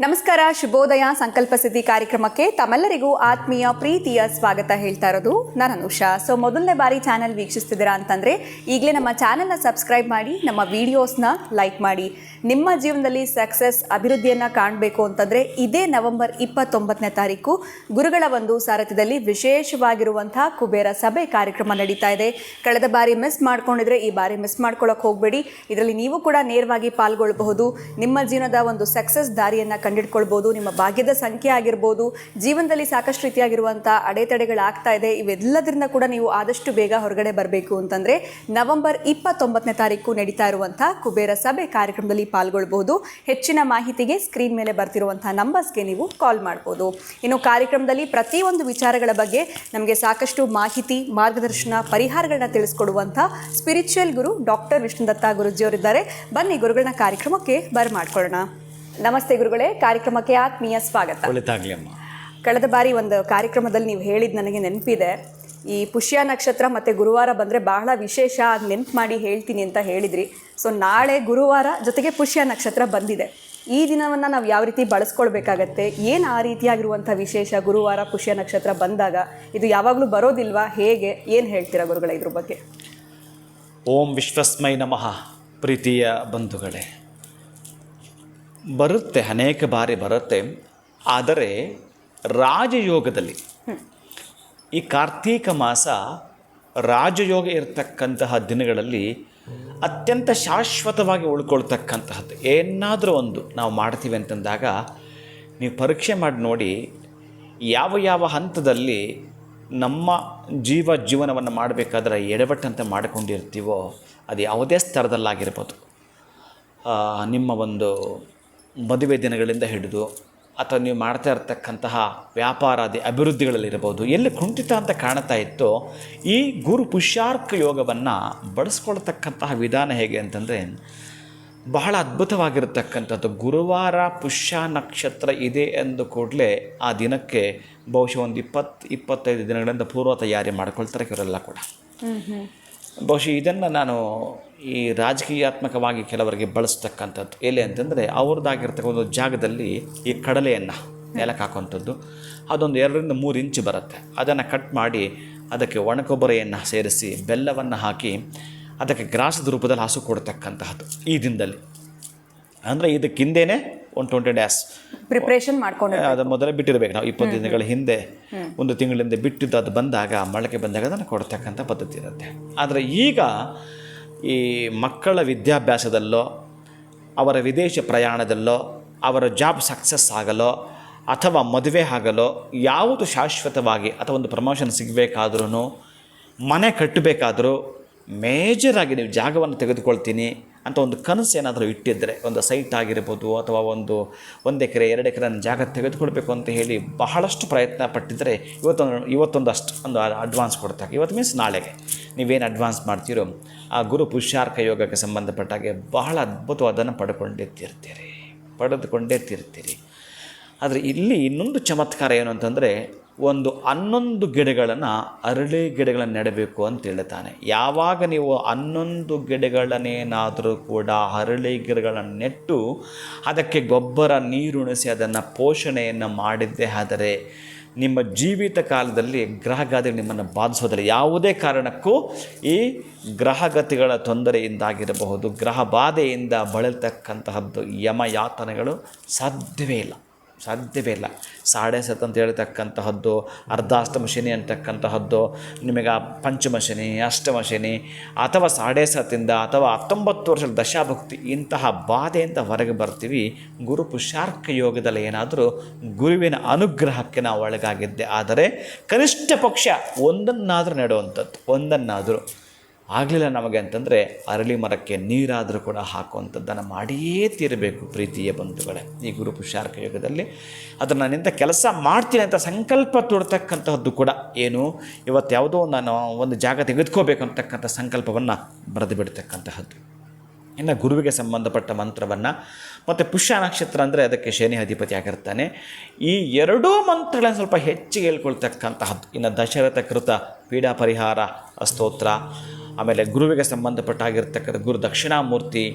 ನಮಸ್ಕಾರ, ಶುಭೋದಯ ಸಂಕಲ್ಪ ಸಿದ್ಧಿ ಕಾರ್ಯಕ್ರಮಕ್ಕೆ ತಮ್ಮೆಲ್ಲರಿಗೂ ಆತ್ಮೀಯ ಪ್ರೀತಿಯ ಸ್ವಾಗತ ಹೇಳ್ತಾ ಇರೋದು ನಾನು ಅನುಷಾ. ಮೊದಲನೇ ಬಾರಿ ಚಾನೆಲ್ ವೀಕ್ಷಿಸ್ತಿದ್ದೀರಾ ಅಂತಂದರೆ ಈಗಲೇ ನಮ್ಮ ಚಾನೆಲ್ನ ಸಬ್ಸ್ಕ್ರೈಬ್ ಮಾಡಿ, ನಮ್ಮ ವಿಡಿಯೋಸ್ನ ಲೈಕ್ ಮಾಡಿ. ನಿಮ್ಮ ಜೀವನದಲ್ಲಿ ಸಕ್ಸಸ್ ಅಭಿವೃದ್ಧಿಯನ್ನು ಕಾಣಬೇಕು ಅಂತಂದರೆ ಇದೇ ನವೆಂಬರ್ 29ನೇ ತಾರೀಕು ಗುರುಗಳ ಒಂದು ಸಾರಥ್ಯದಲ್ಲಿ ವಿಶೇಷವಾಗಿರುವಂಥ ಕುಬೇರ ಸಭೆ ಕಾರ್ಯಕ್ರಮ ನಡೀತಾ ಇದೆ. ಕಳೆದ ಬಾರಿ ಮಿಸ್ ಮಾಡ್ಕೊಂಡಿದ್ರೆ ಈ ಬಾರಿ ಮಿಸ್ ಮಾಡ್ಕೊಳ್ಳೋಕೆ ಹೋಗಬೇಡಿ. ಇದರಲ್ಲಿ ನೀವು ಕೂಡ ನೇರವಾಗಿ ಪಾಲ್ಗೊಳ್ಳಬಹುದು. ನಿಮ್ಮ ಜೀವನದ ಒಂದು ಸಕ್ಸಸ್ ದಾರಿಯನ್ನು ಕಂಡಿಡ್ಕೊಳ್ಬೋದು. ನಿಮ್ಮ ಭಾಗ್ಯದ ಸಂಖ್ಯೆ ಆಗಿರ್ಬೋದು, ಜೀವನದಲ್ಲಿ ಸಾಕಷ್ಟು ರೀತಿಯಾಗಿರುವಂಥ ಅಡೆತಡೆಗಳಾಗ್ತಾ ಇದೆ, ಇವೆಲ್ಲದರಿಂದ ಕೂಡ ನೀವು ಆದಷ್ಟು ಬೇಗ ಹೊರಗಡೆ ಬರಬೇಕು ಅಂತಂದರೆ ನವೆಂಬರ್ 29ನೇ ತಾರೀಕು ನಡೀತಾ ಇರುವಂಥ ಕುಬೇರ ಸಭೆ ಕಾರ್ಯಕ್ರಮದಲ್ಲಿ ಪಾಲ್ಗೊಳ್ಬಹುದು. ಹೆಚ್ಚಿನ ಮಾಹಿತಿಗೆ ಸ್ಕ್ರೀನ್ ಮೇಲೆ ಬರ್ತಿರುವಂಥ ನಂಬರ್ಸ್ಗೆ ನೀವು ಕಾಲ್ ಮಾಡ್ಬೋದು. ಇನ್ನು ಕಾರ್ಯಕ್ರಮದಲ್ಲಿ ಪ್ರತಿಯೊಂದು ವಿಚಾರಗಳ ಬಗ್ಗೆ ನಮಗೆ ಸಾಕಷ್ಟು ಮಾಹಿತಿ, ಮಾರ್ಗದರ್ಶನ, ಪರಿಹಾರಗಳನ್ನ ತಿಳಿಸ್ಕೊಡುವಂಥ ಸ್ಪಿರಿಚುವಲ್ ಗುರು ಡಾಕ್ಟರ್ ವಿಷ್ಣುದತ್ತ ಗುರುಜಿಯವರಿದ್ದಾರೆ. ಬನ್ನಿ ಗುರುಗಳನ್ನ ಕಾರ್ಯಕ್ರಮಕ್ಕೆ ಬರ್ಮಾಡ್ಕೊಳ್ಳೋಣ. ನಮಸ್ತೆ ಗುರುಗಳೇ, ಕಾರ್ಯಕ್ರಮಕ್ಕೆ ಆತ್ಮೀಯ ಸ್ವಾಗತ. ಕಳೆದ ಬಾರಿ ಒಂದು ಕಾರ್ಯಕ್ರಮದಲ್ಲಿ ನೀವು ಹೇಳಿದ ನನಗೆ ನೆನಪಿದೆ, ಈ ಪುಷ್ಯ ನಕ್ಷತ್ರ ಮತ್ತು ಗುರುವಾರ ಬಂದರೆ ಬಹಳ ವಿಶೇಷ, ಅದು ನೆನಪು ಮಾಡಿ ಹೇಳ್ತೀನಿ ಅಂತ ಹೇಳಿದ್ರಿ. ನಾಳೆ ಗುರುವಾರ ಜೊತೆಗೆ ಪುಷ್ಯ ನಕ್ಷತ್ರ ಬಂದಿದೆ. ಈ ದಿನವನ್ನು ನಾವು ಯಾವ ರೀತಿ ಬಳಸ್ಕೊಳ್ಬೇಕಾಗತ್ತೆ, ಏನು ಆ ರೀತಿಯಾಗಿರುವಂಥ ವಿಶೇಷ ಗುರುವಾರ ಪುಷ್ಯ ನಕ್ಷತ್ರ ಬಂದಾಗ? ಇದು ಯಾವಾಗಲೂ ಬರೋದಿಲ್ವಾ, ಹೇಗೆ, ಏನು ಹೇಳ್ತೀರಾ ಗುರುಗಳೇ ಇದ್ರ ಬಗ್ಗೆ? ಓಂ ವಿಶ್ವಸ್ಮೈ ನಮಃ. ಪ್ರೀತಿಯ ಬಂಧುಗಳೇ, ಬರುತ್ತೆ, ಅನೇಕ ಬಾರಿ ಬರುತ್ತೆ. ಆದರೆ ರಾಜಯೋಗದಲ್ಲಿ ಈ ಕಾರ್ತೀಕ ಮಾಸ ರಾಜಯೋಗ ಇರತಕ್ಕಂತಹ ದಿನಗಳಲ್ಲಿ ಅತ್ಯಂತ ಶಾಶ್ವತವಾಗಿ ಉಳ್ಕೊಳ್ತಕ್ಕಂತಹದ್ದು ಏನಾದರೂ ಒಂದು ನಾವು ಮಾಡ್ತೀವಿ ಅಂತಂದಾಗ ನೀವು ಪರೀಕ್ಷೆ ಮಾಡಿ ನೋಡಿ, ಯಾವ ಯಾವ ಹಂತದಲ್ಲಿ ನಮ್ಮ ಜೀವನವನ್ನು ಮಾಡಬೇಕಾದ್ರೆ ಎಡವಟ್ಟಂತೆ ಮಾಡಿಕೊಂಡಿರ್ತೀವೋ, ಅದು ಯಾವುದೇ ಸ್ತರದಲ್ಲಾಗಿರ್ಬೋದು, ನಿಮ್ಮ ಒಂದು ಮದುವೆ ದಿನಗಳಿಂದ ಹಿಡಿದು ಅಥವಾ ನೀವು ಮಾಡ್ತಾ ಇರತಕ್ಕಂತಹ ವ್ಯಾಪಾರಾದಿ ಅಭಿವೃದ್ಧಿಗಳಲ್ಲಿರ್ಬೋದು, ಎಲ್ಲಿ ಕುಂಠಿತ ಅಂತ ಕಾಣ್ತಾ ಇತ್ತೋ ಈ ಗುರು ಪುಷ್ಯಾರ್ಕ ಯೋಗವನ್ನು ಬಳಸ್ಕೊಳ್ತಕ್ಕಂತಹ ವಿಧಾನ ಹೇಗೆ ಅಂತಂದರೆ ಬಹಳ ಅದ್ಭುತವಾಗಿರತಕ್ಕಂಥದ್ದು. ಗುರುವಾರ ಪುಷ್ಯ ನಕ್ಷತ್ರ ಇದೆ ಎಂದು ಕೂಡಲೇ ಆ ದಿನಕ್ಕೆ ಬಹುಶಃ ಒಂದು 20-25 ದಿನಗಳಿಂದ ಪೂರ್ವ ತಯಾರಿ ಮಾಡ್ಕೊಳ್ತಾರೆ ಇವರೆಲ್ಲ ಕೂಡ. ಬಹುಶಃ ಇದನ್ನು ನಾನು ಈ ರಾಜಕೀಯಾತ್ಮಕವಾಗಿ ಕೆಲವರಿಗೆ ಬಳಸ್ತಕ್ಕಂಥದ್ದು ಎಲ್ಲಿ ಅಂತಂದರೆ, ಅವ್ರದ್ದಾಗಿರ್ತಕ್ಕ ಒಂದು ಜಾಗದಲ್ಲಿ ಈ ಕಡಲೆಯನ್ನು ನೆಲಕ್ಕೆ ಹಾಕುವಂಥದ್ದು, ಅದೊಂದು 2-3 ಇಂಚು ಬರುತ್ತೆ. ಅದನ್ನು ಕಟ್ ಮಾಡಿ ಅದಕ್ಕೆ ಒಣಕೊಬ್ಬರಿಯನ್ನು ಸೇರಿಸಿ ಬೆಲ್ಲವನ್ನು ಹಾಕಿ ಅದಕ್ಕೆ ಗ್ರಾಸದ ರೂಪದಲ್ಲಿ ಹಸು ಕೊಡ್ತಕ್ಕಂತಹದ್ದು ಈ ದಿನದಲ್ಲಿ. ಅಂದರೆ ಇದಕ್ಕಿಂದೇನೆ 120 days ಪ್ರಿಪ್ರೇಷನ್ ಮಾಡ್ಕೊಂಡು ಅದು ಮೊದಲೇ ಬಿಟ್ಟಿರಬೇಕು. ನಾವು 20 ದಿನಗಳ ಹಿಂದೆ, 1 ತಿಂಗಳಿಂದ ಬಿಟ್ಟಿದ್ದು ಅದು ಬಂದಾಗ, ಮೊಳಕೆ ಬಂದಾಗ ಅದನ್ನು ಕೊಡ್ತಕ್ಕಂಥ ಪದ್ಧತಿ ಇರುತ್ತೆ. ಆದರೆ ಈಗ ಈ ಮಕ್ಕಳ ವಿದ್ಯಾಭ್ಯಾಸದಲ್ಲೋ, ಅವರ ವಿದೇಶ ಪ್ರಯಾಣದಲ್ಲೋ, ಅವರ ಜಾಬ್ ಸಕ್ಸಸ್ ಆಗಲೋ ಅಥವಾ ಮದುವೆ ಆಗಲೋ, ಯಾವುದು ಶಾಶ್ವತವಾಗಿ ಅಥವಾ ಒಂದು ಪ್ರಮೋಷನ್ ಸಿಗಬೇಕಾದ್ರೂ, ಮನೆ ಕಟ್ಟಬೇಕಾದ್ರೂ, ಮೇಜರಾಗಿ ನೀವು ಜಾಗವನ್ನು ತೆಗೆದುಕೊಳ್ತೀನಿ ಅಂತ ಒಂದು ಕನಸು ಏನಾದರೂ ಇಟ್ಟಿದ್ದರೆ, ಒಂದು ಸೈಟ್ ಆಗಿರ್ಬೋದು ಅಥವಾ ಒಂದು ಎಕರೆ 2 ಎಕರೆ ಜಾಗ ತೆಗೆದುಕೊಳ್ಬೇಕು ಅಂತ ಹೇಳಿ ಬಹಳಷ್ಟು ಪ್ರಯತ್ನ ಪಟ್ಟಿದ್ದರೆ ಇವತ್ತೊಂದಷ್ಟು ಒಂದು ಅಡ್ವಾನ್ಸ್ ಕೊಡ್ತಾರೆ. ಇವತ್ತು ಮೀನ್ಸ್ ನಾಳೆಗೆ ನೀವೇನು ಅಡ್ವಾನ್ಸ್ ಮಾಡ್ತೀರೋ ಆ ಗುರು ಪುಷ್ಯಾರ್ಕ ಯೋಗಕ್ಕೆ ಸಂಬಂಧಪಟ್ಟಾಗೆ ಬಹಳ ಅದ್ಭುತವಾದನ್ನು ಪಡೆದುಕೊಂಡೇ ತೀರ್ತೀರಿ. ಆದರೆ ಇಲ್ಲಿ ಇನ್ನೊಂದು ಚಮತ್ಕಾರ ಏನು ಅಂತಂದರೆ, ಒಂದು 11 ಗಿಡಗಳನ್ನು, ಅರಳಿ ಗಿಡಗಳನ್ನು ನೆಡಬೇಕು ಅಂತ ಹೇಳ್ತಾನೆ. ಯಾವಾಗ ನೀವು 11 ಗಿಡಗಳನ್ನೇನಾದರೂ ಕೂಡ ಅರಳಿ ಗಿಡಗಳನ್ನು ನೆಟ್ಟು ಅದಕ್ಕೆ ಗೊಬ್ಬರ, ನೀರುಣಿಸಿ ಅದನ್ನು ಪೋಷಣೆಯನ್ನು ಮಾಡಿದ್ದೇ ಆದರೆ ನಿಮ್ಮ ಜೀವಿತ ಕಾಲದಲ್ಲಿ ಗ್ರಹಗಾದಿಗಳು ನಿಮ್ಮನ್ನು ಬಾಧಿಸೋದಿಲ್ಲ. ಯಾವುದೇ ಕಾರಣಕ್ಕೂ ಈ ಗ್ರಹಗತಿಗಳ ತೊಂದರೆಯಿಂದಾಗಿರಬಹುದು, ಗ್ರಹ ಬಾಧೆಯಿಂದ ಬಳಲ್ತಕ್ಕಂತಹದ್ದು ಯಮಯಾತನೆಗಳು ಸಾಧ್ಯವೇ ಇಲ್ಲ. 7.5 ಅಂತ ಹೇಳ್ತಕ್ಕಂತಹದ್ದು, ಅರ್ಧಾಷ್ಟಮ ಶನಿ ಅಂತಕ್ಕಂತಹದ್ದು, ನಿಮಗೆ ಪಂಚಮ ಶನಿ, ಅಷ್ಟಮ ಶನಿ ಅಥವಾ 7.5 ಅಥವಾ 19 ವರ್ಷದ ದಶಾಭುಕ್ತಿ, ಇಂತಹ ಬಾಧೆಯಿಂದ ಹೊರಗೆ ಬರ್ತೀವಿ. ಗುರು ಪುಷ್ಯಾರ್ಕ ಯೋಗದಲ್ಲಿ ಏನಾದರೂ ಗುರುವಿನ ಅನುಗ್ರಹಕ್ಕೆ ನಾವು ಒಳಗಾಗಿದ್ದೆ ಆದರೆ ಕನಿಷ್ಠ ಪಕ್ಷ ಒಂದನ್ನಾದರೂ ನೆಡುವಂಥದ್ದು, ಒಂದನ್ನಾದರೂ ಆಗಲಿಲ್ಲ ನಮಗೆ ಅಂತಂದರೆ ಅರಳಿ ಮರಕ್ಕೆ ನೀರಾದರೂ ಕೂಡ ಹಾಕುವಂಥದ್ದನ್ನು ಮಾಡಿಯೇ ತೀರಬೇಕು. ಪ್ರೀತಿಯ ಬಂಧುಗಳೇ, ಈ ಗುರು ಪುಷ್ಯಾರ್ಕ ಯೋಗದಲ್ಲಿ ಅದನ್ನು ನಾನಿಂದ ಕೆಲಸ ಮಾಡ್ತೀನಿ ಅಂತ ಸಂಕಲ್ಪ ತೊಡ್ತಕ್ಕಂತಹದ್ದು ಕೂಡ ಏನು, ಇವತ್ತು ಯಾವುದೋ ನಾನು ಒಂದು ಜಾಗ ತೆಗೆದುಕೋಬೇಕು ಅಂತಕ್ಕಂಥ ಸಂಕಲ್ಪವನ್ನು ಬರೆದು ಬಿಡ್ತಕ್ಕಂತಹದ್ದು. ಇನ್ನು ಗುರುವಿಗೆ ಸಂಬಂಧಪಟ್ಟ ಮಂತ್ರವನ್ನು ಮತ್ತು ಪುಷ್ಯ ನಕ್ಷತ್ರ ಅಂದರೆ ಅದಕ್ಕೆ ಶನಿ ಅಧಿಪತಿ ಆಗಿರ್ತಾನೆ. ಈ 2 ಮಂತ್ರಗಳನ್ನು ಸ್ವಲ್ಪ ಹೆಚ್ಚಿಗೆ ಹೇಳ್ಕೊಳ್ತಕ್ಕಂತಹದ್ದು. ಇನ್ನು ದಶರಥ ಕೃತ ಪೀಡಾ ಪರಿಹಾರ ಸ್ತೋತ್ರ ಆಮೇಲೆ ಗುರುವಿಗೆ ಸಂಬಂಧಪಟ್ಟಾಗಿರ್ತಕ್ಕಂಥ ಗುರು ದಕ್ಷಿಣಾಮೂರ್ತಿ,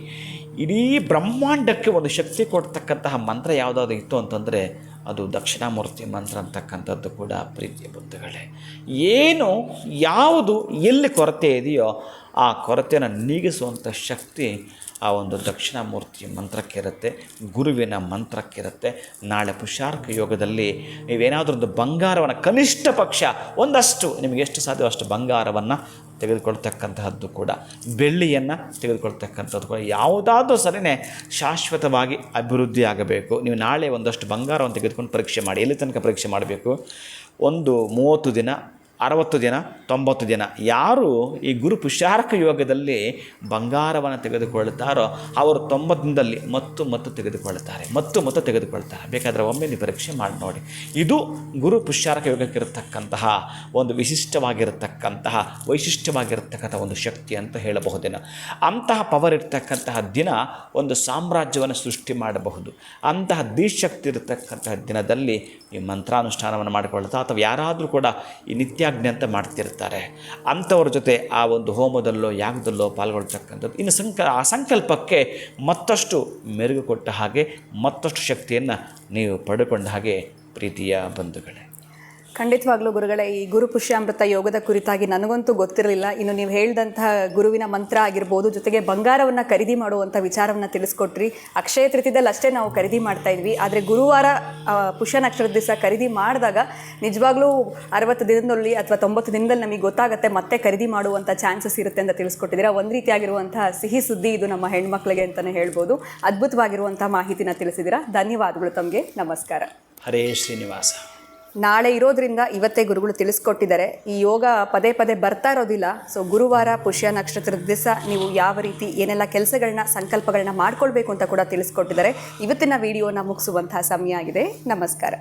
ಇಡೀ ಬ್ರಹ್ಮಾಂಡಕ್ಕೆ ಒಂದು ಶಕ್ತಿ ಕೊಡ್ತಕ್ಕಂತಹ ಮಂತ್ರ ಯಾವುದಾದ್ರು ಇತ್ತು ಅಂತಂದರೆ ಅದು ದಕ್ಷಿಣಾಮೂರ್ತಿ ಮಂತ್ರ ಅಂತಕ್ಕಂಥದ್ದು ಕೂಡ ಪ್ರೀತಿಯ ಬಂಧುಗಳೇ. ಏನು ಯಾವುದು ಎಲ್ಲಿ ಕೊರತೆ ಇದೆಯೋ ಆ ಕೊರತೆಯನ್ನು ನೀಗಿಸುವಂಥ ಶಕ್ತಿ ಆ ಒಂದು ದಕ್ಷಿಣಾಮೂರ್ತಿ ಮಂತ್ರಕ್ಕಿರುತ್ತೆ, ಗುರುವಿನ ಮಂತ್ರಕ್ಕಿರುತ್ತೆ. ನಾಳೆ ಪುರುಷಾರ್ಕ ಯೋಗದಲ್ಲಿ ನೀವೇನಾದರೂ ಒಂದು ಬಂಗಾರವನ್ನು ಕನಿಷ್ಠ ಪಕ್ಷ ಒಂದಷ್ಟು ನಿಮಗೆ ಎಷ್ಟು ಸಾಧ್ಯವೋ ಅಷ್ಟು ಬಂಗಾರವನ್ನು ತೆಗೆದುಕೊಳ್ತಕ್ಕಂತಹದ್ದು ಕೂಡ, ಬೆಳ್ಳಿಯನ್ನು ತೆಗೆದುಕೊಳ್ತಕ್ಕಂಥದ್ದು ಕೂಡ, ಯಾವುದಾದ್ರೂ ಸರಿನೇ ಶಾಶ್ವತವಾಗಿ ಅಭಿವೃದ್ಧಿ ಆಗಬೇಕು. ನೀವು ನಾಳೆ ಒಂದಷ್ಟು ಬಂಗಾರವನ್ನು ತೆಗೆದುಕೊಂಡು ಪರೀಕ್ಷೆ ಮಾಡಿ. ಎಲ್ಲಿ ತನಕ ಪರೀಕ್ಷೆ ಮಾಡಬೇಕು? ಒಂದು 30 ದಿನ, 60 ದಿನ, 90 ದಿನ. ಯಾರು ಈ ಗುರು ಪುರುಷಾರ್ಕ ಯೋಗದಲ್ಲಿ ಬಂಗಾರವನ್ನು ತೆಗೆದುಕೊಳ್ತಾರೋ ಅವರು 90 ದಿನದಲ್ಲಿ ಮತ್ತು ತೆಗೆದುಕೊಳ್ತಾರೆ, ಮತ್ತು ತೆಗೆದುಕೊಳ್ತಾರೆ. ಬೇಕಾದರೆ ಒಮ್ಮೆ ನೀವು ಪರೀಕ್ಷೆ ಮಾಡಿ ನೋಡಿ. ಇದು ಗುರು ಪುರುಷಾರ್ಕ ಯೋಗಕ್ಕಿರತಕ್ಕಂತಹ ಒಂದು ವೈಶಿಷ್ಟ್ಯವಾಗಿರತಕ್ಕಂಥ ಒಂದು ಶಕ್ತಿ ಅಂತ ಹೇಳಬಹುದೇನೋ. ಅಂತಹ ಪವರ್ ಇರ್ತಕ್ಕಂತಹ ದಿನ ಒಂದು ಸಾಮ್ರಾಜ್ಯವನ್ನು ಸೃಷ್ಟಿ ಮಾಡಬಹುದು. ಅಂತಹ ದಿಶಕ್ತಿ ಇರತಕ್ಕಂತಹ ದಿನದಲ್ಲಿ ಈ ಮಂತ್ರಾನುಷ್ಠಾನವನ್ನು ಮಾಡಿಕೊಳ್ತಾ ಅಥವಾ ಯಾರಾದರೂ ಕೂಡ ಈ ನಿತ್ಯಾಜ್ಞೆ ಅಂತ ಮಾಡ್ತಿರ್ತಾರೆ, ಅಂಥವ್ರ ಜೊತೆ ಆ ಒಂದು ಹೋಮದಲ್ಲೋ ಯಾಗದಲ್ಲೋ ಪಾಲ್ಗೊಳ್ತಕ್ಕಂಥದ್ದು ಇನ್ನು ಆ ಸಂಕಲ್ಪಕ್ಕೆ ಮತ್ತಷ್ಟು ಮೆರುಗು ಕೊಟ್ಟ ಹಾಗೆ, ಮತ್ತಷ್ಟು ಶಕ್ತಿಯನ್ನು ನೀವು ಪಡೆದುಕೊಂಡ ಹಾಗೆ ಪ್ರೀತಿಯ ಬಂಧುಗಳೇ. ಖಂಡಿತವಾಗ್ಲೂ ಗುರುಗಳೇ, ಈ ಗುರು ಪುಷ್ಯಾಮೃತ ಯೋಗದ ಕುರಿತಾಗಿ ನನಗಂತೂ ಗೊತ್ತಿರಲಿಲ್ಲ. ಇನ್ನು ನೀವು ಹೇಳಿದಂತಹ ಗುರುವಿನ ಮಂತ್ರ ಆಗಿರ್ಬೋದು, ಜೊತೆಗೆ ಬಂಗಾರವನ್ನು ಖರೀದಿ ಮಾಡುವಂಥ ವಿಚಾರವನ್ನು ತಿಳಿಸ್ಕೊಟ್ರಿ. ಅಕ್ಷಯ ತೃತೀಯದಲ್ಲಿ ಅಷ್ಟೇ ನಾವು ಖರೀದಿ ಮಾಡ್ತಾ ಇದ್ವಿ, ಆದರೆ ಗುರುವಾರ ಪುಷ್ಯ ನಕ್ಷತ್ರದ ದಿವಸ ಖರೀದಿ ಮಾಡಿದಾಗ ನಿಜವಾಗ್ಲೂ 60 ದಿನದಲ್ಲಿ ಅಥವಾ 90 ದಿನದಲ್ಲಿ ನಮಗೆ ಗೊತ್ತಾಗುತ್ತೆ, ಮತ್ತೆ ಖರೀದಿ ಮಾಡುವಂಥ ಚಾನ್ಸಸ್ ಇರುತ್ತೆ ಅಂತ ತಿಳಿಸ್ಕೊಟ್ಟಿದ್ದೀರಾ. ಒಂದು ರೀತಿಯಾಗಿರುವಂತಹ ಸಿಹಿ ಸುದ್ದಿ ಇದು ನಮ್ಮ ಹೆಣ್ಮಕ್ಳಿಗೆ ಅಂತಲೇ ಹೇಳ್ಬೋದು. ಅದ್ಭುತವಾಗಿರುವಂಥ ಮಾಹಿತಿನ ತಿಳಿಸಿದ್ದೀರಾ. ಧನ್ಯವಾದಗಳು ತಮಗೆ. ನಮಸ್ಕಾರ. ಹರೇ ಶ್ರೀನಿವಾಸ. ನಾಳೆ ಇರೋದ್ರಿಂದ ಇವತ್ತೇ ಗುರುಗಳು ತಿಳಿಸ್ಕೊಟ್ಟಿದ್ದಾರೆ. ಈ ಯೋಗ ಪದೇ ಪದೇ ಬರ್ತಾ ಇರೋದಿಲ್ಲ. ಸೊ ಗುರುವಾರ ಪುಷ್ಯ ನಕ್ಷತ್ರದ ದಿವಸ ನೀವು ಯಾವ ರೀತಿ ಏನೆಲ್ಲ ಕೆಲಸಗಳನ್ನ ಸಂಕಲ್ಪಗಳನ್ನ ಮಾಡ್ಕೊಳ್ಬೇಕು ಅಂತ ಕೂಡ ತಿಳಿಸ್ಕೊಟ್ಟಿದ್ದಾರೆ. ಇವತ್ತಿನ ವಿಡಿಯೋನ ಮುಗಿಸುವಂತಹ ಸಮಯ ಆಗಿದೆ. ನಮಸ್ಕಾರ.